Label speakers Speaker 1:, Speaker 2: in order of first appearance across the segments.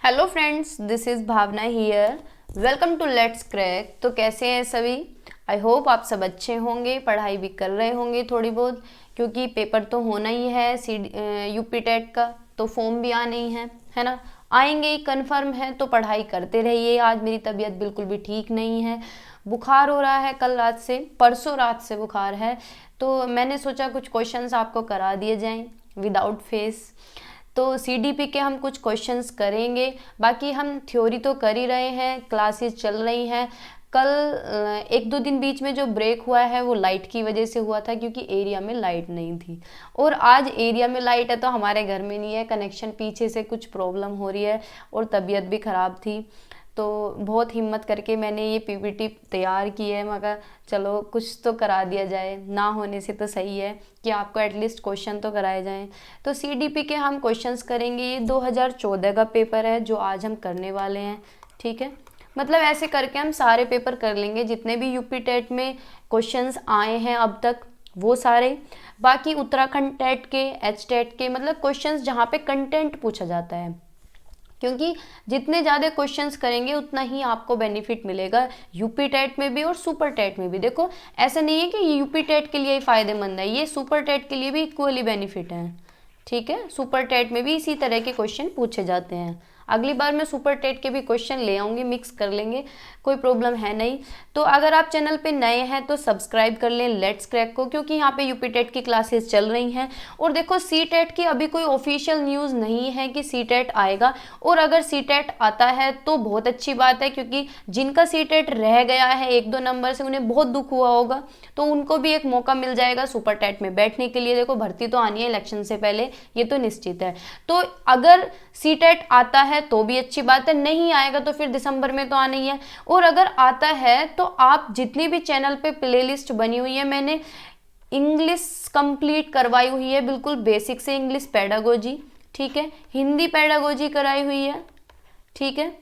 Speaker 1: Hello friends, this is Bhavana here. Welcome to let's crack. तो कैसे हैं सभी? आई होप आप सब अच्छे होंगे, पढ़ाई भी कर रहे होंगे थोड़ी बहुत, क्योंकि पेपर तो होना ही है यूपी टेट का। तो फॉर्म भी आने ही है ना, आएंगे ही कन्फर्म है। तो पढ़ाई करते रहिए। आज मेरी तबीयत बिल्कुल भी ठीक नहीं है, बुखार हो रहा है, कल रात से, परसों रात से बुखार है। तो मैंने सोचा कुछ क्वेश्चंस आपको करा दिए जाएं विदाउट फेस। तो सीडीपी के हम कुछ क्वेश्चंस करेंगे। बाकी हम थ्योरी तो कर ही रहे हैं, क्लासेस चल रही हैं। कल एक दो दिन बीच में जो ब्रेक हुआ है वो लाइट की वजह से हुआ था, क्योंकि एरिया में लाइट नहीं थी। और आज एरिया में लाइट है तो हमारे घर में नहीं है, कनेक्शन पीछे से कुछ प्रॉब्लम हो रही है और तबीयत भी ख़राब थी। तो बहुत हिम्मत करके मैंने ये पीपीटी तैयार की है। मगर चलो कुछ तो करा दिया जाए, ना होने से तो सही है कि आपको एटलीस्ट क्वेश्चन तो कराए जाएं। तो सीडीपी के हम क्वेश्चंस करेंगे। ये 2014 का पेपर है जो आज हम करने वाले हैं, ठीक है। मतलब ऐसे करके हम सारे पेपर कर लेंगे जितने भी यूपी टेट में क्वेश्चंस आए हैं अब तक, वो सारे। बाकी उत्तराखंड टेट के, एच टेट के, मतलब क्वेश्चंस जहाँ पे कंटेंट पूछा जाता है, क्योंकि जितने ज़्यादा क्वेश्चंस करेंगे उतना ही आपको बेनिफिट मिलेगा यूपी टेट में भी और सुपर टेट में भी। देखो, ऐसा नहीं है कि ये यूपी टेट के लिए ही फ़ायदेमंद है, ये सुपर टेट के लिए भी इक्वली बेनिफिट है, ठीक है। सुपर टेट में भी इसी तरह के क्वेश्चन पूछे जाते हैं। अगली बार मैं सुपर टेट के भी क्वेश्चन ले आऊँगी, मिक्स कर लेंगे, कोई प्रॉब्लम है नहीं। तो अगर आप चैनल पे नए हैं तो सब्सक्राइब कर लें लेट्स क्रैक को, क्योंकि यहाँ पे यूपी टेट की क्लासेस चल रही हैं। और देखो, सी टेट की अभी कोई ऑफिशियल न्यूज़ नहीं है कि सी टेट आएगा, और अगर सी टेट आता है तो बहुत अच्छी बात है, क्योंकि जिनका सी टेट रह गया है एक दो नंबर से, उन्हें बहुत दुख हुआ होगा, तो उनको भी एक मौका मिल जाएगा सुपर टेट में बैठने के लिए। देखो, भर्ती तो आनी है इलेक्शन से पहले, ये तो निश्चित है। तो अगर सी टेट आता है तो भी अच्छी बात है, नहीं आएगा तो फिर दिसंबर में तो आना ही है। और अगर आता है तो आप जितनी भी चैनल पे प्लेलिस्ट बनी हुई है, मैंने इंग्लिश कंप्लीट करवाई हुई है, बिल्कुल बेसिक से इंग्लिश पेडागोजी, ठीक है। हिंदी पेडागोजी कराई हुई है, ठीक है।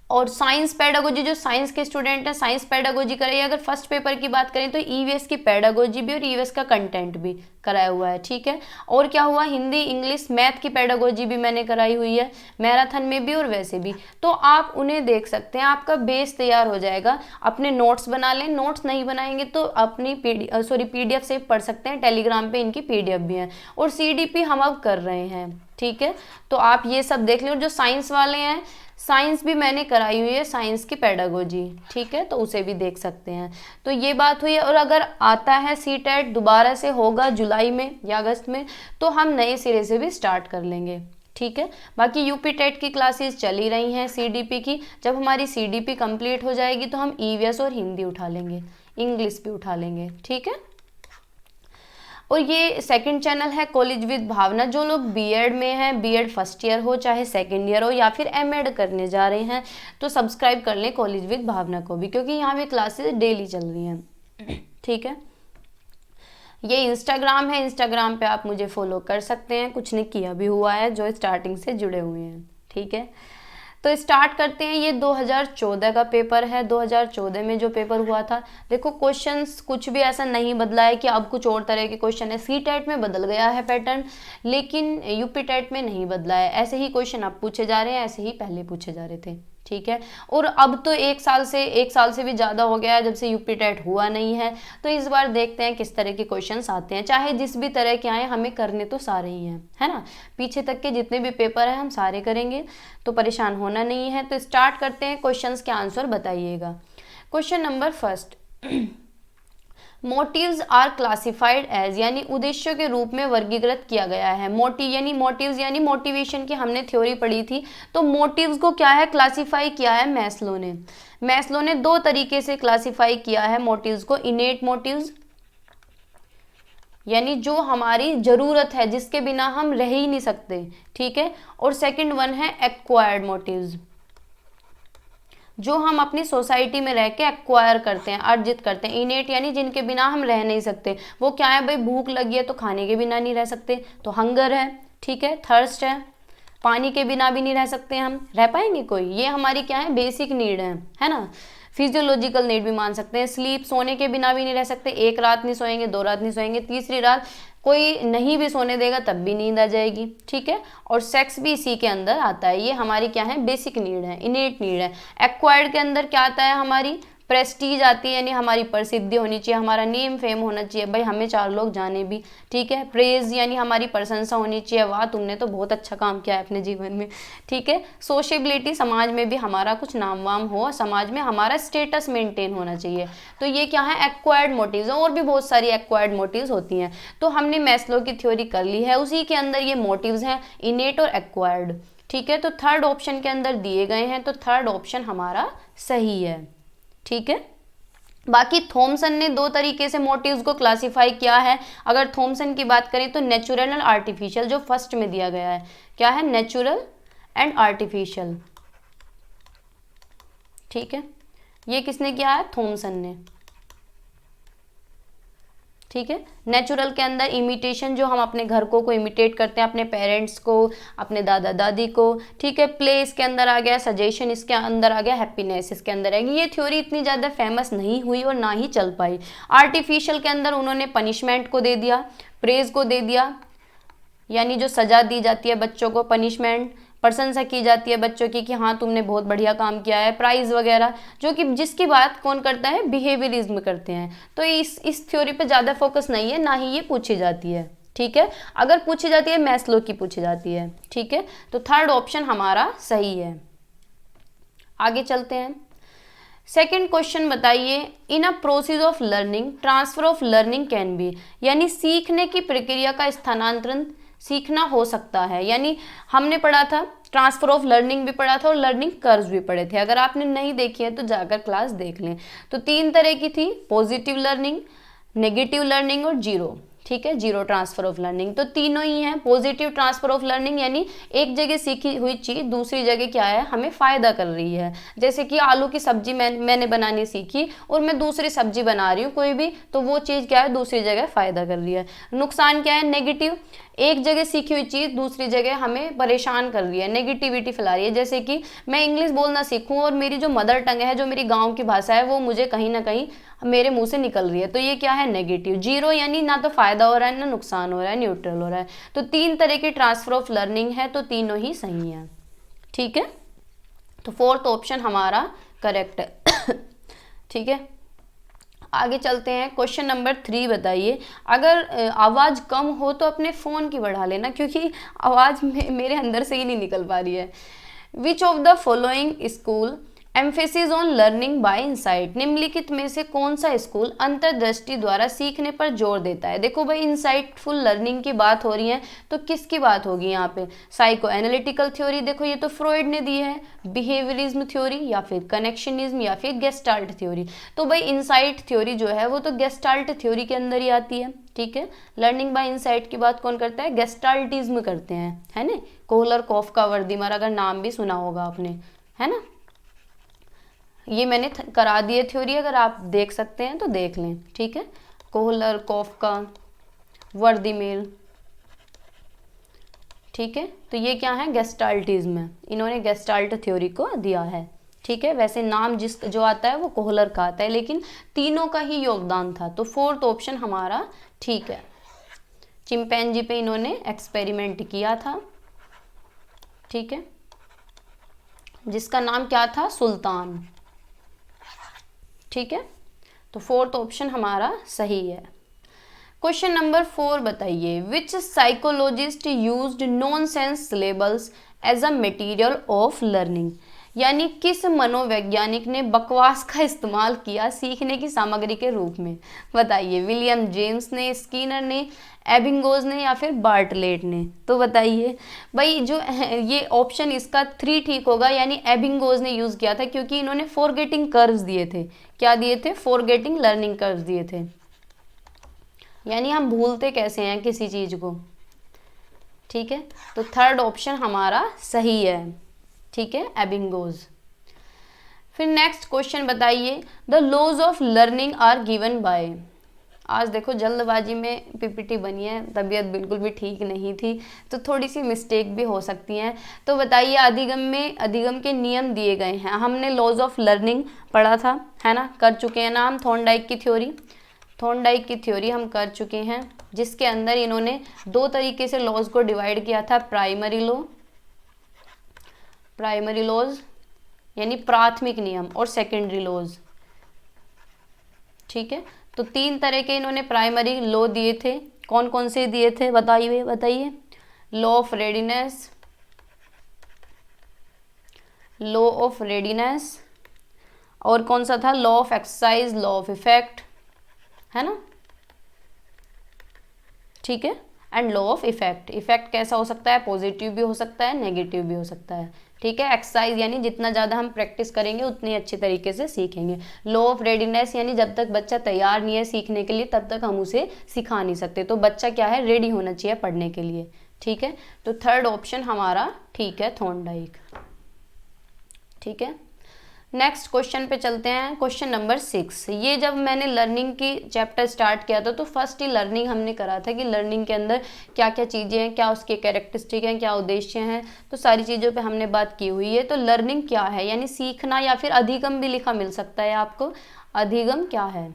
Speaker 1: और साइंस पेडागोजी, जो साइंस के स्टूडेंट हैं साइंस पेडागोजी कराई। अगर फर्स्ट पेपर की बात करें तो ईवीएस की पेडागोजी भी और ईवीएस का कंटेंट भी कराया हुआ है, ठीक है। और क्या हुआ, हिंदी इंग्लिश मैथ की पेडागोजी भी मैंने कराई हुई है, मैराथन में भी और वैसे भी। तो आप उन्हें देख सकते हैं, आपका बेस तैयार हो जाएगा। अपने नोट्स बना लें, नोट्स नहीं बनाएंगे तो अपनी पीडीएफ से पढ़ सकते हैं, टेलीग्राम पे इनकी पीडीएफ भी है। और सीडीपी हम अब कर रहे हैं, ठीक है। तो आप ये सब देख लें। और जो साइंस वाले हैं, साइंस भी मैंने कराई हुई है, साइंस की पेडागोजी, ठीक है, तो उसे भी देख सकते हैं। तो ये बात हुई है। और अगर आता है सी टेट दोबारा से होगा जुलाई में या अगस्त में, तो हम नए सिरे से भी स्टार्ट कर लेंगे, ठीक है। बाकी यूपी टेट की क्लासेस चल ही रही हैं सीडीपी की। जब हमारी सीडीपी कंप्लीट हो जाएगी तो हम ईवीएस और हिंदी उठा लेंगे, इंग्लिश भी उठा लेंगे, ठीक है। और ये सेकंड चैनल है कॉलेज विद भावना। जो लोग बीएड में हैं, बीएड फर्स्ट ईयर हो चाहे सेकंड ईयर हो या फिर एमएड करने जा रहे हैं, तो सब्सक्राइब कर लें कॉलेज विद भावना को भी, क्योंकि यहाँ पे क्लासेस डेली चल रही हैं, ठीक है। ये इंस्टाग्राम है, इंस्टाग्राम पे आप मुझे फॉलो कर सकते हैं, कुछ नहीं किया भी हुआ है, जो स्टार्टिंग से जुड़े हुए हैं, ठीक है। तो स्टार्ट करते हैं। ये 2014 का पेपर है। 2014 में जो पेपर हुआ था, देखो क्वेश्चंस कुछ भी ऐसा नहीं बदला है कि अब कुछ और तरह के क्वेश्चन है। सी टेट में बदल गया है पैटर्न, लेकिन यूपी टेट में नहीं बदला है। ऐसे ही क्वेश्चन अब पूछे जा रहे हैं, ऐसे ही पहले पूछे जा रहे थे, ठीक है। और अब तो एक साल से भी ज़्यादा हो गया है जब से यूपी टेट हुआ नहीं है। तो इस बार देखते हैं किस तरह के क्वेश्चंस आते हैं। चाहे जिस भी तरह के आए, हमें करने तो सारे ही हैं, है ना। पीछे तक के जितने भी पेपर हैं हम सारे करेंगे, तो परेशान होना नहीं है। तो स्टार्ट करते हैं, क्वेश्चंस के आंसर बताइएगा। Question number first, motives are classified as, यानी उद्देश्यों के रूप में वर्गीकृत किया गया है। मोटिव्स यानी मोटिवेशन की हमने थ्योरी पढ़ी थी। तो मोटिव्स को क्या है, क्लासिफाई किया है मैस्लो ने दो तरीके से क्लासिफाई किया है मोटिव्स को। इनेट मोटिव्स, यानी जो हमारी जरूरत है, जिसके बिना हम रह ही नहीं सकते, ठीक है। और सेकंड वन है एक्वायर्ड मोटिव्स, जो हम अपनी सोसाइटी में रह के एक्वायर करते हैं, अर्जित करते हैं। इनेट यानी जिनके बिना हम रह नहीं सकते। वो क्या है भाई, भूख लगी है तो खाने के बिना नहीं रह सकते, तो हंगर है, ठीक है। थर्स्ट है, पानी के बिना भी नहीं रह सकते हम, रह पाएंगे कोई, ये हमारी क्या है, बेसिक नीड है ना। फिजियोलॉजिकल नीड भी मान सकते हैं। स्लीप, सोने के बिना भी नहीं रह सकते, 1 रात नहीं सोएंगे, 2 रात नहीं सोएंगे, तीसरी रात कोई नहीं भी सोने देगा तब भी नींद आ जाएगी, ठीक है। और सेक्स भी इसी के अंदर आता है। ये हमारी क्या है, बेसिक नीड है, इनेट नीड है। एक्वायर्ड के अंदर क्या आता है, हमारी प्रेस्टीज आती है, यानी हमारी प्रसिद्धि होनी चाहिए, हमारा नेम फेम होना चाहिए, भाई हमें 4 लोग जाने भी, ठीक है। प्रेज यानी हमारी प्रशंसा होनी चाहिए, वाह तुमने तो बहुत अच्छा काम किया है अपने जीवन में, ठीक है। सोशेबिलिटी, समाज में भी हमारा कुछ नाम वाम हो, समाज में हमारा स्टेटस मेंटेन होना चाहिए। तो ये क्या है, एक्वायर्ड मोटिव्स। और भी बहुत सारी एक्वायर्ड मोटिव्स होती हैं। तो हमने मैस्लो की थ्योरी कर ली है, उसी के अंदर ये मोटिव्स हैं, इनेट और एक्वायर्ड, ठीक है। तो थर्ड ऑप्शन के अंदर दिए गए हैं, तो थर्ड ऑप्शन हमारा सही है, ठीक है। बाकी थॉमसन ने 2 तरीके से मोटिव्स को क्लासिफाई किया है। अगर थॉमसन की बात करें तो नेचुरल और आर्टिफिशियल, जो फर्स्ट में दिया गया है, क्या है, नेचुरल एंड आर्टिफिशियल, ठीक है। ये किसने किया है, थॉमसन ने, ठीक है। नेचुरल के अंदर इमिटेशन, जो हम अपने घर को इमिटेट करते हैं, अपने पेरेंट्स को, अपने दादा दादी को, ठीक है। प्ले इसके अंदर आ गया, सजेशन इसके अंदर आ गया, हैप्पीनेस इसके अंदर आएगी। ये थ्योरी इतनी ज़्यादा फेमस नहीं हुई और ना ही चल पाई। आर्टिफिशियल के अंदर उन्होंने पनिशमेंट को दे दिया, प्रेज को दे दिया, यानी जो सजा दी जाती है बच्चों को, पनिशमेंट, प्रशंसा की जाती है बच्चों की कि हाँ तुमने बहुत बढ़िया काम किया है, प्राइज वगैरह, जो कि जिसकी बात कौन करता है, बिहेवियरिज्म करते हैं। तो इस थ्योरी पे ज़्यादा फोकस नहीं है, ना ही ये पूछी जाती है, ठीक है। अगर पूछी जाती है मैस्लो की पूछी जाती है, ठीक है। तो थर्ड ऑप्शन हमारा सही है। आगे चलते हैं। सेकेंड क्वेश्चन बताइए, in a process of learning transfer of learning can be, यानी सीखने की प्रक्रिया का स्थानांतरण सीखना हो सकता है। यानी हमने पढ़ा था, ट्रांसफर ऑफ लर्निंग भी पढ़ा था और लर्निंग कर्व्स भी पढ़े थे। अगर आपने नहीं देखी है तो जाकर क्लास देख लें। तो 3 तरह की थी, पॉजिटिव लर्निंग, नेगेटिव लर्निंग और जीरो, ठीक है, जीरो ट्रांसफर ऑफ लर्निंग। तो तीनों ही हैं। पॉजिटिव ट्रांसफर ऑफ लर्निंग यानी एक जगह सीखी हुई चीज़ दूसरी जगह क्या है, हमें फ़ायदा कर रही है। जैसे कि आलू की सब्जी मैंने बनानी सीखी और मैं दूसरी सब्जी बना रही हूँ कोई भी, तो वो चीज़ क्या है, दूसरी जगह फ़ायदा कर रही है। नुकसान क्या है, नेगेटिव, एक जगह सीखी हुई चीज़ दूसरी जगह हमें परेशान कर रही है, नेगेटिविटी फैला रही है। जैसे कि मैं इंग्लिश बोलना सीखूं और मेरी जो मदर टंग है, जो मेरी गांव की भाषा है, वो मुझे कहीं ना कहीं मेरे मुंह से निकल रही है, तो ये क्या है, नेगेटिव। जीरो यानी ना तो फायदा हो रहा है ना नुकसान हो रहा है, न्यूट्रल हो रहा है। तो 3 तरह की ट्रांसफर ऑफ लर्निंग है, तो तीनों ही सही है, ठीक है। तो फोर्थ ऑप्शन हमारा करेक्ट है, ठीक है। आगे चलते हैं। क्वेश्चन नंबर 3 बताइए, अगर आवाज़ कम हो तो अपने फ़ोन की बढ़ा लेना, क्योंकि आवाज़ मेरे अंदर से ही नहीं निकल पा रही है। Which of the following school emphasis on learning by insight, निम्नलिखित में से कौन सा स्कूल अंतर्दृष्टि द्वारा सीखने पर जोर देता है। देखो भाई, इंसाइटफुल लर्निंग की बात हो रही है, तो किसकी बात होगी यहाँ पे, साइको एनालिटिकल थ्योरी, देखो ये तो फ्रॉइड ने दी है, बिहेवियरिज्म थ्योरी या फिर कनेक्शनिज्म या फिर गेस्टाल्ट थ्योरी। तो भाई इंसाइट थ्योरी जो है वो तो गेस्टाल्ट थ्योरी के अंदर ही आती है, ठीक है। लर्निंग बाय इंसाइट की बात कौन करता है, गेस्टाल्टिज्म करते हैं, है ना। कोहलर, कॉफका, वर्दीमर, अगर नाम भी सुना होगा आपने, है ना। ये मैंने करा दिए थ्योरी, अगर आप देख सकते हैं तो देख लें, ठीक है। कोहलर, कॉफका, वर्दीमेर, ठीक है। तो ये क्या है, गेस्टाल्टिज्म है, इन्होंने गेस्टाल्ट थ्योरी को दिया है, ठीक है। वैसे नाम जो आता है वो कोहलर का आता है, लेकिन तीनों का ही योगदान था। तो फोर्थ ऑप्शन हमारा ठीक है। चिंपैंजी पे इन्होंने एक्सपेरिमेंट किया था, ठीक है, जिसका नाम क्या था, सुल्तान, ठीक है। तो फोर्थ ऑप्शन हमारा सही है। क्वेश्चन नंबर 4 बताइए, which psychologist used nonsense syllables as a material of learning, यानी किस मनोवैज्ञानिक ने बकवास का इस्तेमाल किया सीखने की सामग्री के रूप में, बताइए। विलियम जेम्स ने, स्किनर ने, एबिंगोज ने या फिर बार्टलेट ने। तो बताइए भाई, जो ये ऑप्शन इसका 3 ठीक होगा, यानी एबिंगोज ने यूज़ किया था, क्योंकि इन्होंने फॉरगेटिंग कर्व्स दिए थे। क्या दिए थे, फॉरगेटिंग लर्निंग कर्व्स दिए थे, यानी हम भूलते कैसे हैं किसी चीज़ को, ठीक है। तो थर्ड ऑप्शन हमारा सही है, ठीक है, एबिंगोज। फिर नेक्स्ट क्वेश्चन बताइए, the laws of learning are given by, आज देखो जल्दबाजी में पीपीटी बनी है, तबीयत बिल्कुल भी ठीक नहीं थी, तो थोड़ी सी मिस्टेक भी हो सकती हैं। तो बताइए, अधिगम के नियम दिए गए हैं। हमने लॉज ऑफ लर्निंग पढ़ा था, है ना, कर चुके हैं ना हम। थॉर्नडाइक की थ्योरी हम कर चुके हैं, जिसके अंदर इन्होंने दो तरीके से लॉज को डिवाइड किया था। प्राइमरी लॉज यानी प्राथमिक नियम, और सेकेंडरी लॉज। ठीक है, तो 3 तरह के इन्होंने प्राइमरी लॉ दिए थे। कौन कौन से दिए थे बताइए। लॉ ऑफ रेडीनेस, और कौन सा था, law of exercise, law of effect, है ना। ठीक है, एंड लॉ ऑफ इफेक्ट कैसा हो सकता है, पॉजिटिव भी हो सकता है, नेगेटिव भी हो सकता है। ठीक है, एक्सरसाइज यानी जितना ज़्यादा हम प्रैक्टिस करेंगे उतनी अच्छी तरीके से सीखेंगे। लॉ ऑफ रेडीनेस यानी जब तक बच्चा तैयार नहीं है सीखने के लिए तब तक हम उसे सिखा नहीं सकते, तो बच्चा क्या है, रेडी होना चाहिए पढ़ने के लिए। ठीक है, तो थर्ड ऑप्शन हमारा ठीक है, थॉर्नडाइक। ठीक है, नेक्स्ट क्वेश्चन पे चलते हैं। Question number 6। ये जब मैंने लर्निंग की चैप्टर स्टार्ट किया था तो फर्स्ट ही लर्निंग हमने करा था कि लर्निंग के अंदर क्या क्या चीज़ें हैं, क्या उसके कैरेक्टरिस्टिक हैं, क्या उद्देश्य हैं, तो सारी चीज़ों पे हमने बात की हुई है। तो लर्निंग क्या है, यानी सीखना, या फिर अधिगम भी लिखा मिल सकता है आपको। अधिगम क्या है,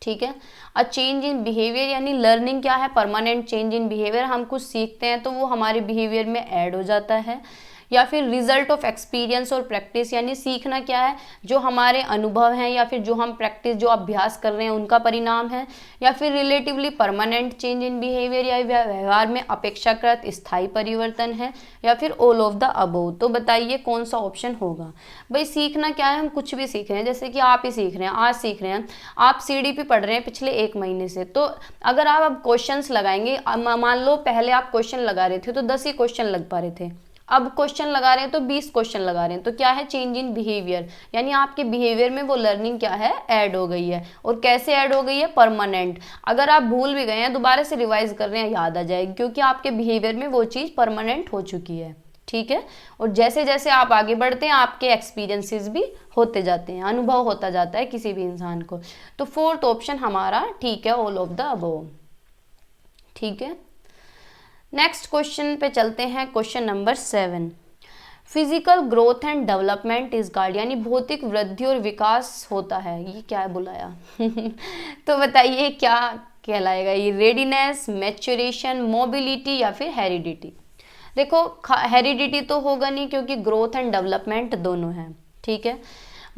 Speaker 1: ठीक है। अ चेंज इन बिहेवियर, यानी लर्निंग क्या है, परमानेंट चेंज इन बिहेवियर। हम कुछ सीखते हैं तो वो हमारे बिहेवियर में ऐड हो जाता है। या फिर रिजल्ट ऑफ एक्सपीरियंस और प्रैक्टिस, यानी सीखना क्या है, जो हमारे अनुभव हैं या फिर जो हम प्रैक्टिस, जो अभ्यास कर रहे हैं उनका परिणाम है। या फिर relatively permanent change in behaviour, या व्यवहार में अपेक्षाकृत स्थायी परिवर्तन है। या फिर ऑल ऑफ द अबोव। तो बताइए कौन सा ऑप्शन होगा। भाई सीखना क्या है, हम कुछ भी सीख रहे हैं, जैसे कि आप ही सीख रहे हैं, आज सीख रहे हैं, आप सीडीपी पढ़ रहे हैं पिछले 1 महीने से। तो अगर आप अब क्वेश्चंस लगाएंगे, मान लो पहले आप क्वेश्चन लगा रहे थे तो 10 ही क्वेश्चन लग पा रहे थे, अब क्वेश्चन लगा रहे हैं तो 20 क्वेश्चन लगा रहे हैं, तो क्या है, चेंज इन बिहेवियर, यानी आपके बिहेवियर में वो लर्निंग क्या है, ऐड हो गई है। और कैसे ऐड हो गई है, परमानेंट। अगर आप भूल भी गए हैं, दोबारा से रिवाइज कर रहे हैं, याद आ जाएगी, क्योंकि आपके बिहेवियर में वो चीज़ परमानेंट हो चुकी है। ठीक है, और जैसे जैसे आप आगे बढ़ते हैं आपके एक्सपीरियंसेस भी होते जाते हैं, अनुभव होता जाता है किसी भी इंसान को। तो फोर्थ ऑप्शन हमारा ठीक है, ऑल ऑफ द अबव। ठीक है, नेक्स्ट क्वेश्चन पे चलते हैं। Question number 7। Physical growth and development is called, यानी भौतिक वृद्धि और विकास होता है, ये क्या है बुलाया तो बताइए क्या कहलाएगा ये, रेडीनेस, मैच्योरेशन, मोबिलिटी, या फिर हेरिडिटी। देखो हेरिडिटी तो होगा नहीं क्योंकि ग्रोथ एंड डेवलपमेंट दोनों हैं। ठीक है,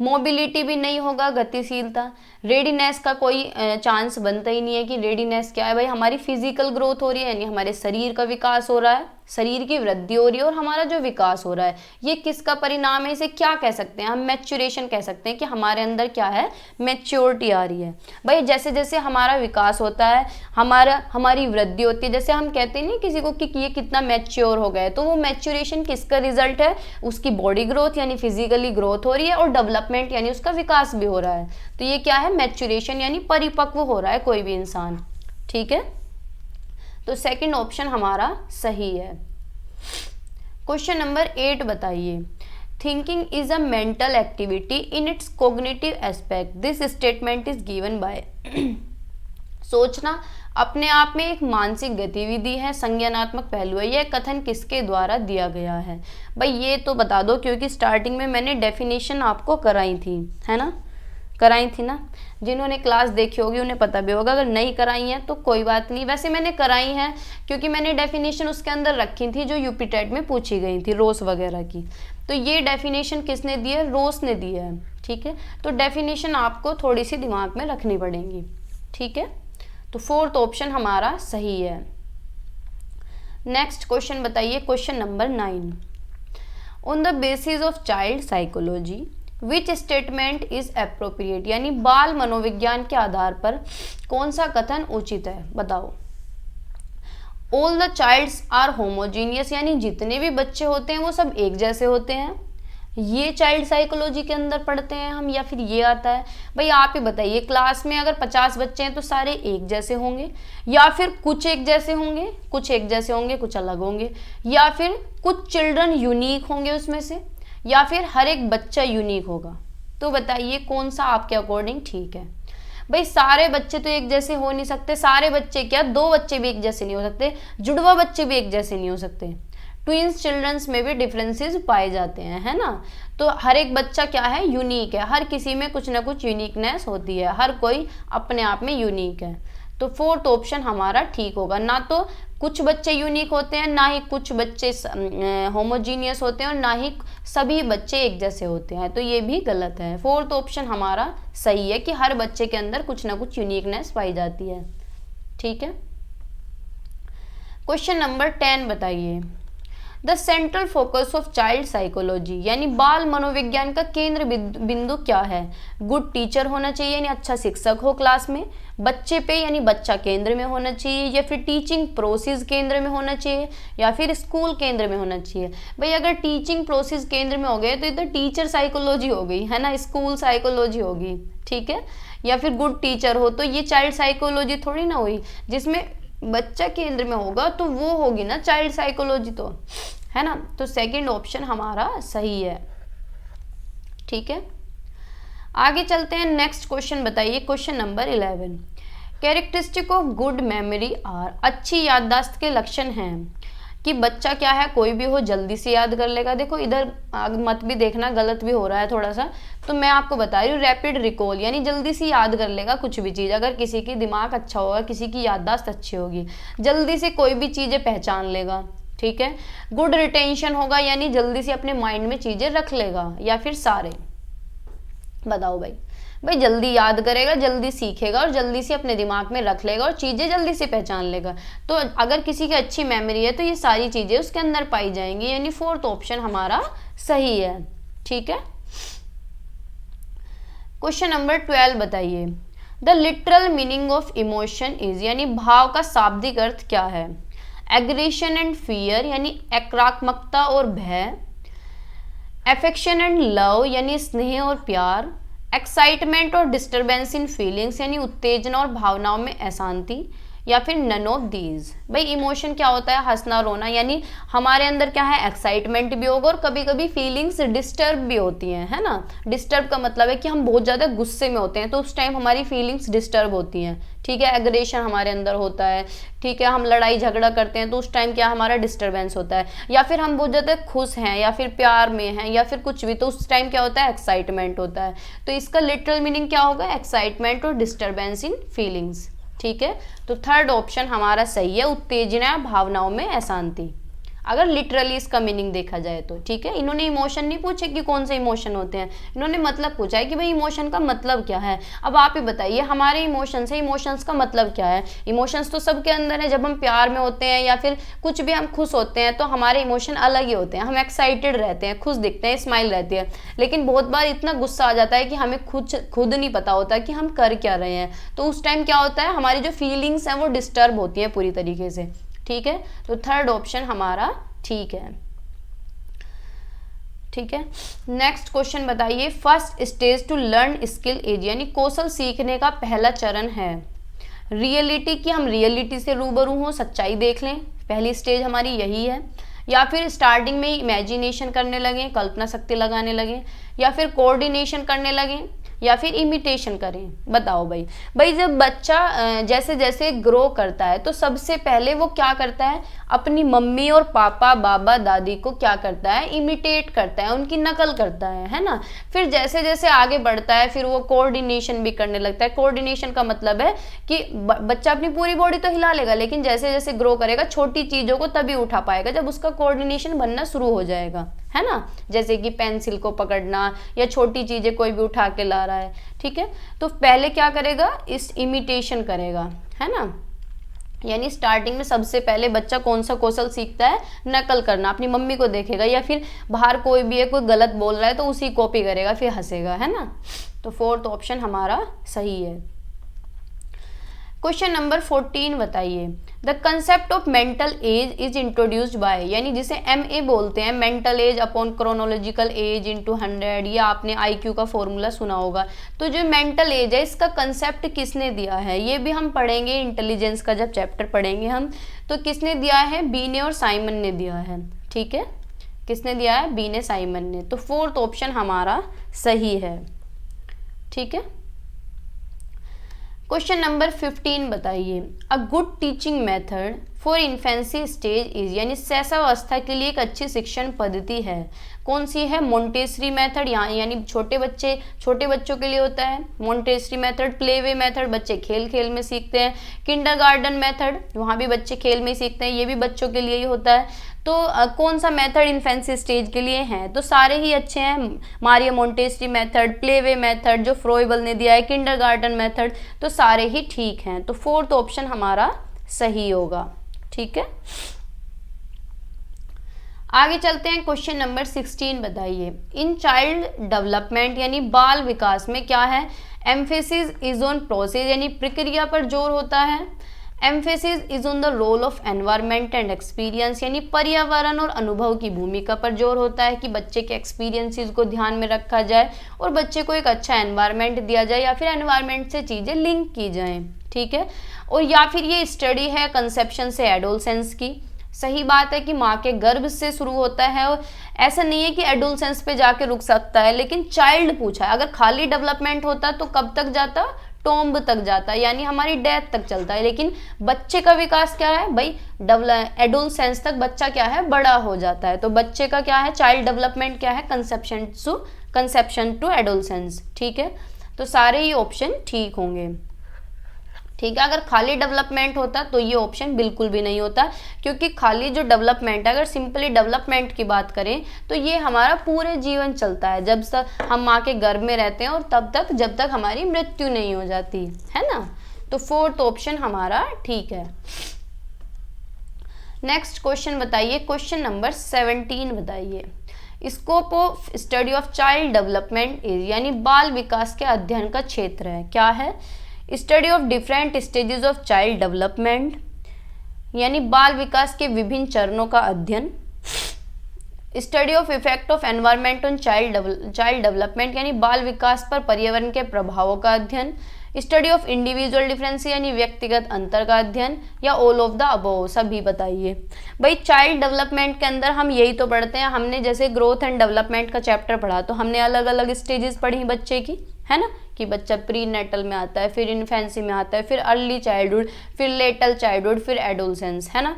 Speaker 1: मोबिलिटी भी नहीं होगा, गतिशीलता। रेडीनेस का कोई चांस बनता ही नहीं है कि रेडीनेस क्या है, भाई हमारी फिजिकल ग्रोथ हो रही है, यानी हमारे शरीर का विकास हो रहा है, शरीर की वृद्धि हो रही है, और हमारा जो विकास हो रहा है ये किसका परिणाम है, इसे क्या कह सकते हैं हम, मैच्योरेशन कह सकते हैं कि हमारे अंदर क्या है, मैच्योरिटी आ रही है। भाई जैसे जैसे हमारा विकास होता है, हमारी वृद्धि होती है, जैसे हम कहते हैं नहीं किसी को कि ये कितना मैच्योर हो गया, तो वो मैच्योरेशन किसका रिजल्ट है, उसकी बॉडी ग्रोथ यानी फिजिकली ग्रोथ हो रही है, और डेवलपमेंट यानी उसका विकास भी हो रहा है। तो ये क्या है, मैच्योरेशन यानी परिपक्व हो रहा है कोई भी इंसान। ठीक है, तो सेकंड ऑप्शन हमारा सही है। क्वेश्चन नंबर 8 बताइए। Thinking is a mental activity in its cognitive aspect, this statement is given by सोचना अपने आप में एक मानसिक गतिविधि है, संज्ञानात्मक पहलू है, यह कथन किसके द्वारा दिया गया है। भाई ये तो बता दो क्योंकि स्टार्टिंग में मैंने डेफिनेशन आपको कराई थी, है ना, कराई थी ना। जिन्होंने क्लास देखी होगी उन्हें पता भी होगा, अगर नहीं कराई है तो कोई बात नहीं, वैसे मैंने कराई है क्योंकि मैंने डेफिनेशन उसके अंदर रखी थी जो यूपी टेट में पूछी गई थी रोस वगैरह की। तो ये डेफिनेशन किसने दी है, रोस ने दी है। ठीक है, तो डेफिनेशन आपको थोड़ी सी दिमाग में रखनी पड़ेगी। ठीक है, तो फोर्थ ऑप्शन हमारा सही है। नेक्स्ट क्वेश्चन बताइए, question number 9। On the basis of child psychology which statement is appropriate, यानी बाल मनोविज्ञान के आधार पर कौन सा कथन उचित है, बताओ। All the childs are homogeneous, यानी जितने भी बच्चे होते हैं वो सब एक जैसे होते हैं, ये चाइल्ड साइकोलॉजी के अंदर पढ़ते हैं हम, या फिर ये आता है। भाई आप ही बताइए, क्लास में अगर 50 बच्चे हैं तो सारे एक जैसे होंगे, या फिर कुछ एक जैसे होंगे, कुछ एक जैसे होंगे, कुछ अलग होंगे, या फिर कुछ चिल्ड्रन यूनिक होंगे उसमें से, या फिर हर एक बच्चा यूनिक होगा। तो बताइए कौन सा आपके अकॉर्डिंग ठीक है। भाई सारे बच्चे तो एक जैसे हो नहीं सकते, सारे बच्चे क्या, 2 बच्चे भी एक जैसे नहीं हो सकते, जुड़वा बच्चे भी एक जैसे नहीं हो सकते, ट्विंस चिल्ड्रंस में भी डिफरेंसेस पाए जाते हैं, है ना। तो हर एक बच्चा क्या है, यूनिक है, हर किसी में कुछ ना कुछ यूनिकनेस होती है, हर कोई अपने आप में यूनिक है। तो फोर्थ ऑप्शन हमारा ठीक होगा, ना तो कुछ बच्चे यूनिक होते हैं, ना ही कुछ बच्चे होमोजीनियस होते हैं, और ना ही सभी बच्चे एक जैसे होते हैं, तो ये भी गलत है। फोर्थ ऑप्शन हमारा सही है कि हर बच्चे के अंदर कुछ ना कुछ यूनिकनेस पाई जाती है, ठीक है। क्वेश्चन नंबर 10 बताइए, the central focus of child psychology, यानी बाल मनोविज्ञान का केंद्र बिंदु क्या है। गुड टीचर होना चाहिए, यानी अच्छा शिक्षक हो क्लास में, बच्चे पे यानी बच्चा केंद्र में होना चाहिए, या फिर टीचिंग प्रोसेस केंद्र में होना चाहिए, या फिर स्कूल केंद्र में होना चाहिए। भाई अगर टीचिंग प्रोसेस केंद्र में हो गए तो इधर टीचर साइकोलॉजी हो गई, है ना, स्कूल साइकोलॉजी होगी, ठीक है। या फिर गुड टीचर हो तो ये चाइल्ड साइकोलॉजी थोड़ी ना हुई, जिसमें बच्चा केंद्र में होगा तो वो होगी ना चाइल्ड साइकोलॉजी, तो है ना। तो सेकंड ऑप्शन हमारा सही है, ठीक है। आगे चलते हैं, नेक्स्ट क्वेश्चन बताइए, question number 11, characteristic of good memory are, अच्छी याददाश्त के लक्षण हैं कि बच्चा क्या है, कोई भी हो जल्दी से याद कर लेगा। देखो इधर मत भी देखना, गलत भी हो रहा है थोड़ा सा, तो मैं आपको बता रही हूँ, रैपिड रिकॉल यानी जल्दी से याद कर लेगा कुछ भी चीज़। अगर किसी की दिमाग अच्छा होगा, किसी की याददाश्त अच्छी होगी, जल्दी से कोई भी चीज़ें पहचान लेगा, ठीक है। गुड रिटेंशन होगा, यानी जल्दी से अपने माइंड में चीज़ें रख लेगा, या फिर सारे, बताओ भाई। भाई जल्दी याद करेगा, जल्दी सीखेगा, और जल्दी से अपने दिमाग में रख लेगा, और चीज़ें जल्दी से पहचान लेगा। तो अगर किसी की अच्छी मेमोरी है तो ये सारी चीज़ें उसके अंदर पाई जाएंगी, यानी फोर्थ ऑप्शन हमारा सही है, ठीक है। क्वेश्चन नंबर 12 बताइए, the literal meaning of emotion is, यानी भाव का शाब्दिक अर्थ क्या है। एग्रेशन एंड फियर, यानी आक्रामकता और भय, एफेक्शन एंड लव, यानी स्नेह और प्यार, एक्साइटमेंट और डिस्टर्बेंस इन फीलिंग्स, यानी उत्तेजना और भावनाओं में अशांति, या फिर नन ऑफ दीज। भाई इमोशन क्या होता है, हंसना रोना, यानी हमारे अंदर क्या है, एक्साइटमेंट भी होगा, और कभी कभी फीलिंग्स डिस्टर्ब भी होती हैं, है ना। डिस्टर्ब का मतलब है कि हम बहुत ज़्यादा गुस्से में होते हैं, तो उस टाइम हमारी फीलिंग्स डिस्टर्ब होती हैं, ठीक है। एग्रेशन हमारे अंदर होता है, ठीक है, हम लड़ाई झगड़ा करते हैं तो उस टाइम क्या हमारा डिस्टर्बेंस होता है, या फिर हम बहुत ज़्यादा खुश हैं, या फिर प्यार में हैं, या फिर कुछ भी, तो उस टाइम क्या होता है, एक्साइटमेंट होता है। तो इसका लिटरल मीनिंग क्या होगा, एक्साइटमेंट और डिस्टर्बेंस इन फीलिंग्स, ठीक है। तो थर्ड ऑप्शन हमारा सही है, उत्तेजना भावनाओं में अशांति, अगर लिटरली इसका मीनिंग देखा जाए तो, ठीक है। इन्होंने इमोशन नहीं पूछे कि कौन से इमोशन होते हैं, इन्होंने मतलब पूछा है कि भाई इमोशन का मतलब क्या है। अब आप ही बताइए, हमारे इमोशंस है, इमोशंस का मतलब क्या है। इमोशंस तो सबके अंदर है, जब हम प्यार में होते हैं या फिर कुछ भी हम खुश होते हैं तो हमारे इमोशन अलग ही होते हैं, हम एक्साइटेड रहते हैं, खुश दिखते हैं, स्माइल रहती है। लेकिन बहुत बार इतना गुस्सा आ जाता है कि हमें खुद नहीं पता होता कि हम कर क्या रहे हैं, तो उस टाइम क्या होता है, हमारी जो फीलिंग्स हैं वो डिस्टर्ब होती हैं पूरी तरीके से, ठीक है। तो थर्ड ऑप्शन हमारा ठीक है, ठीक है। नेक्स्ट क्वेश्चन बताइए, first stage to learn skill age, यानी कौशल सीखने का पहला चरण है रियलिटी, की हम रियलिटी से रूबरू हों, सच्चाई देख लें, पहली स्टेज हमारी यही है। या फिर स्टार्टिंग में ही इमेजिनेशन करने लगें, कल्पना शक्ति लगाने लगें, या फिर कोऑर्डिनेशन करने लगें, या फिर इमिटेशन करें। बताओ भाई जब बच्चा जैसे जैसे ग्रो करता है तो सबसे पहले वो क्या करता है, अपनी मम्मी और पापा बाबा दादी को क्या करता है, इमिटेट करता है, उनकी नकल करता है ना। फिर जैसे जैसे आगे बढ़ता है फिर वो कोऑर्डिनेशन भी करने लगता है। कोऑर्डिनेशन का मतलब है कि बच्चा अपनी पूरी बॉडी तो हिला लेगा, लेकिन जैसे जैसे ग्रो करेगा छोटी चीज़ों को तभी उठा पाएगा जब उसका कोऑर्डिनेशन बनना शुरू हो जाएगा, है ना। जैसे कि पेंसिल को पकड़ना या छोटी चीज़ें कोई भी उठा के ला रहा है, ठीक है। तो पहले क्या करेगा, इस इमिटेशन करेगा, है ना। यानी स्टार्टिंग में सबसे पहले बच्चा कौन सा कौशल सीखता है, नकल करना, अपनी मम्मी को देखेगा या फिर बाहर कोई भी है कोई गलत बोल रहा है तो उसी कॉपी करेगा, फिर हंसेगा, है ना। तो फोर्थ ऑप्शन हमारा सही है। क्वेश्चन नंबर 14 बताइए, the concept of mental as is introduced by, यानी जिसे MA बोलते हैं, mental as upon chronological age into 100, या आपने IQ का फॉर्मूला सुना होगा। तो जो मेंटल एज है इसका कंसेप्ट किसने दिया है, ये भी हम पढ़ेंगे इंटेलिजेंस का जब चैप्टर पढ़ेंगे हम। तो किसने दिया है, बी ने और साइमन ने दिया है, ठीक है। किसने दिया है, बी ने साइमन ने। तो फोर्थ ऑप्शन हमारा सही है, ठीक है। क्वेश्चन नंबर 15 बताइए, a good teaching method for infancy stage is, यानी शैशवावस्था के लिए एक अच्छी शिक्षण पद्धति है, कौन सी है? मोंटेसरी मेथड, यहाँ यानी छोटे बच्चों के लिए होता है Montessori method. Play way method, बच्चे खेल खेल में सीखते हैं। किंडरगार्टन मेथड, वहाँ भी बच्चे खेल में सीखते हैं, ये भी बच्चों के लिए ही होता है। तो कौन सा मेथड इन्फेंसी स्टेज के लिए है? तो सारे ही अच्छे हैं, Maria Montessori method, play way method जो फ्रोइबल ने दिया है, किंडरगार्टन मेथड, तो सारे ही ठीक हैं। तो फोर्थ ऑप्शन हमारा सही होगा। ठीक है, आगे चलते हैं। क्वेश्चन नंबर 16 बताइए, इन चाइल्ड डेवलपमेंट यानी बाल विकास में क्या है? एम्फेसिस इज ऑन प्रोसेस, यानी प्रक्रिया पर जोर होता है। Emphasis is on the role of environment and experience, यानी पर्यावरण और अनुभव की भूमिका पर जोर होता है कि बच्चे के एक्सपीरियंसेस को ध्यान में रखा जाए और बच्चे को एक अच्छा एनवायरनमेंट दिया जाए या फिर एनवायरनमेंट से चीज़ें लिंक की जाएं। ठीक है, और या फिर ये स्टडी है कंसेप्शन से एडोलसेंस की। सही बात है कि माँ के गर्भ से शुरू होता है, और ऐसा नहीं है कि एडोलसेंस पे जाके रुक सकता है, लेकिन चाइल्ड पूछा है। अगर खाली डेवलपमेंट होता तो कब तक जाता? टॉम्ब तक जाता है, यानी हमारी डेथ तक चलता है। लेकिन बच्चे का विकास क्या है भाई? एडोलसेंस तक बच्चा क्या है? बड़ा हो जाता है। तो बच्चे का क्या है? चाइल्ड डेवलपमेंट क्या है? Conception to adolescence. ठीक है, तो सारे ही ऑप्शन ठीक होंगे। ठीक है, अगर खाली डेवलपमेंट होता तो ये ऑप्शन बिल्कुल भी नहीं होता, क्योंकि खाली जो डेवलपमेंट है, अगर सिंपली डेवलपमेंट की बात करें तो ये हमारा पूरे जीवन चलता है, जब तक हम माँ के गर्भ में रहते हैं और तब तक जब तक हमारी मृत्यु नहीं हो जाती है ना। तो फोर्थ ऑप्शन हमारा ठीक है। नेक्स्ट क्वेश्चन बताइए, क्वेश्चन नंबर 17 बताइए, scope of study of child development is, यानी बाल विकास के अध्ययन का क्षेत्र है, क्या है? Study of different stages of child development, यानी बाल विकास के विभिन्न चरणों का अध्ययन। Study of effect of environment on child development, यानी बाल विकास पर पर्यावरण के प्रभावों का अध्ययन। स्टडी ऑफ इंडिविजुअल डिफरेंस, यानी व्यक्तिगत अंतर का अध्ययन, या ऑल ऑफ द अबव, सभी बताइए। भाई चाइल्ड डेवलपमेंट के अंदर हम यही तो पढ़ते हैं, हमने जैसे ग्रोथ एंड डेवलपमेंट का चैप्टर पढ़ा तो हमने अलग अलग स्टेजेस पढ़ी बच्चे की, है ना, कि बच्चा प्री नेटल में आता है, फिर इन्फेंसी में आता है, फिर अर्ली चाइल्डहुड, फिर लेटल चाइल्डहुड, फिर एडोलसेंस, है ना।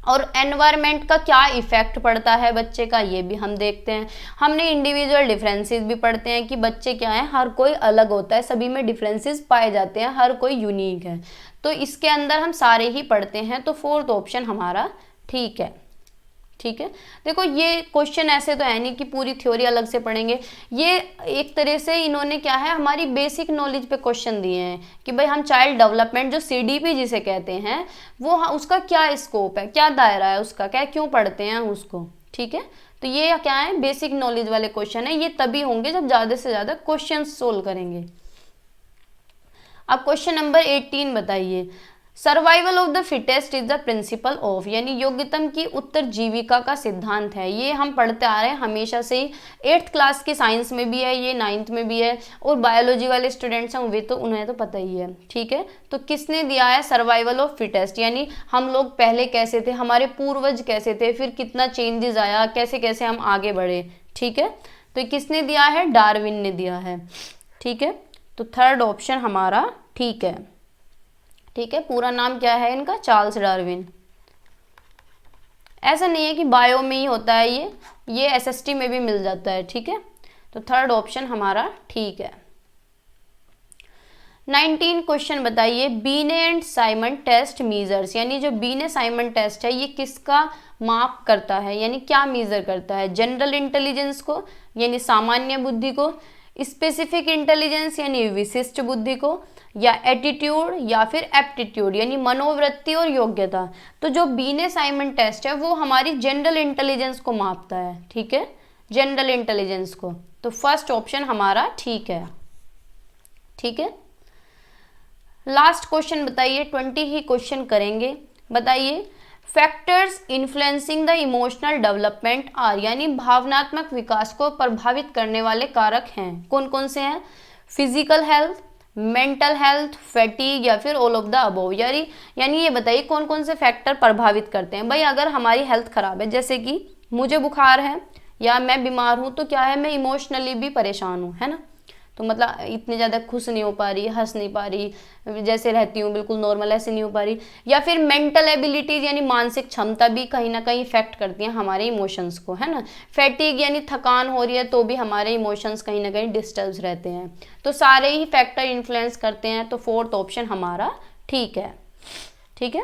Speaker 1: और एनवायरनमेंट का क्या इफेक्ट पड़ता है बच्चे का, ये भी हम देखते हैं। हमने इंडिविजुअल डिफरेंसेस भी पढ़ते हैं कि बच्चे क्या हैं, हर कोई अलग होता है, सभी में डिफरेंसेस पाए जाते हैं, हर कोई यूनिक है। तो इसके अंदर हम सारे ही पढ़ते हैं, तो फोर्थ ऑप्शन हमारा ठीक है। ठीक है, देखो ये क्वेश्चन ऐसे तो है नहीं कि पूरी थ्योरी अलग से पढ़ेंगे, ये एक तरह से इन्होंने क्या है हमारी बेसिक नॉलेज पे क्वेश्चन दिए हैं कि भाई हम चाइल्ड डेवलपमेंट जो सीडीपी जिसे कहते हैं वो उसका क्या स्कोप है, क्या दायरा है उसका, क्या क्यों पढ़ते हैं उसको। ठीक है, तो ये क्या है बेसिक नॉलेज वाले क्वेश्चन है, ये तभी होंगे जब ज़्यादा से ज़्यादा क्वेश्चन सोल्व करेंगे। अब क्वेश्चन नंबर 18 बताइए, survival of the fittest is the principle of, यानी योग्यतम की उत्तरजीविका का सिद्धांत है। ये हम पढ़ते आ रहे हैं हमेशा से ही, 8th क्लास की साइंस में भी है, ये 9th में भी है, और बायोलॉजी वाले स्टूडेंट्स हैं वे तो उन्हें तो पता ही है। ठीक है, तो किसने दिया है सर्वाइवल ऑफ फिटेस्ट, यानी हम लोग पहले कैसे थे, हमारे पूर्वज कैसे थे, फिर कितना चेंजेस आया, कैसे कैसे हम आगे बढ़े। ठीक है, तो किसने दिया है? डार्विन ने दिया है। ठीक है, तो थर्ड ऑप्शन हमारा ठीक है। ठीक है, पूरा नाम क्या है इनका? Charles Darwin. ऐसा नहीं है कि बायो में ही होता है, ये एसएसटी में भी मिल जाता है। ठीक है, तो थर्ड ऑप्शन हमारा ठीक है। 19 क्वेश्चन बताइए, बीने एंड साइमन टेस्ट मीजर्स, यानी जो बीने साइमन टेस्ट है ये किसका माप करता है, यानी क्या मीजर करता है? जनरल इंटेलिजेंस को, यानी सामान्य बुद्धि को, स्पेसिफिक इंटेलिजेंस यानी विशिष्ट बुद्धि को, या एटीट्यूड या फिर एप्टीट्यूड यानी मनोवृत्ति और योग्यता। तो जो बीने साइमन टेस्ट है वो हमारी जनरल इंटेलिजेंस को मापता है। ठीक है, जनरल इंटेलिजेंस को, तो फर्स्ट ऑप्शन हमारा ठीक है। ठीक है, लास्ट क्वेश्चन बताइए, 20 ही क्वेश्चन करेंगे। बताइए, factors influencing the emotional development are, यानी भावनात्मक विकास को प्रभावित करने वाले कारक हैं, कौन कौन से हैं? Physical health, mental health, fatigue, या फिर ऑल ऑफ द अबव, यानी ये बताइए कौन कौन से फैक्टर प्रभावित करते हैं। भाई अगर हमारी हेल्थ खराब है, जैसे कि मुझे बुखार है या मैं बीमार हूँ, तो क्या है मैं इमोशनली भी परेशान हूँ, है ना। तो मतलब इतनी ज़्यादा खुश नहीं हो पा रही, हंस नहीं पा रही, जैसे रहती हूँ बिल्कुल नॉर्मल ऐसे नहीं हो पा रही। या फिर मेंटल एबिलिटीज यानी मानसिक क्षमता भी कहीं ना कहीं इफेक्ट करती हैं हमारे इमोशंस को, है ना। फैटिग यानी थकान हो रही है तो भी हमारे इमोशंस कहीं ना कहीं डिस्टर्ब रहते हैं। तो सारे ही फैक्टर इन्फ्लुएंस करते हैं, तो फोर्थ ऑप्शन हमारा ठीक है। ठीक है,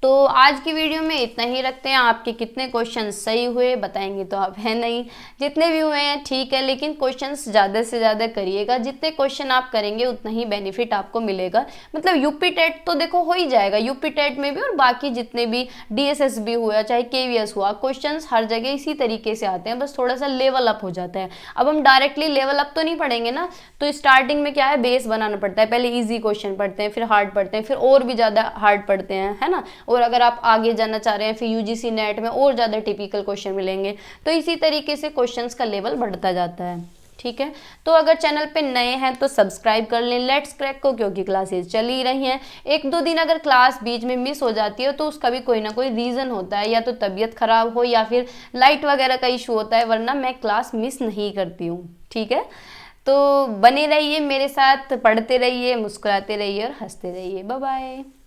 Speaker 1: तो आज की वीडियो में इतना ही रखते हैं। आपके कितने क्वेश्चन सही हुए बताएंगे तो आप है नहीं, जितने भी हुए हैं ठीक है, लेकिन क्वेश्चंस ज़्यादा से ज़्यादा करिएगा। जितने क्वेश्चन आप करेंगे उतना ही बेनिफिट आपको मिलेगा। मतलब यूपी टेट तो देखो हो ही जाएगा, यूपी टेट में भी और बाकी जितने भी DSSB हुआ चाहे KVS हुआ, क्वेश्चन हर जगह इसी तरीके से आते हैं, बस थोड़ा सा लेवल अप हो जाता है। अब हम डायरेक्टली लेवल अप तो नहीं पढ़ेंगे ना, तो स्टार्टिंग में क्या है, बेस बनाना पड़ता है। पहले ईजी क्वेश्चन पढ़ते हैं, फिर हार्ड पढ़ते हैं, फिर और भी ज़्यादा हार्ड पढ़ते हैं, है ना। और अगर आप आगे जाना चाह रहे हैं फिर UGC नेट में और ज़्यादा टिपिकल क्वेश्चन मिलेंगे। तो इसी तरीके से क्वेश्चंस का लेवल बढ़ता जाता है। ठीक है, तो अगर चैनल पे नए हैं तो सब्सक्राइब कर लें लेट्स क्रैक को, क्योंकि क्लासेस चल ही रही हैं। एक दो दिन अगर क्लास बीच में मिस हो जाती है तो उसका भी कोई ना कोई रीज़न होता है, या तो तबीयत खराब हो या फिर लाइट वगैरह का इशू होता है, वरना मैं क्लास मिस नहीं करती हूँ। ठीक है, तो बने रहिए मेरे साथ, पढ़ते रहिए, मुस्कुराते रहिए और हंसते रहिए। Bye bye.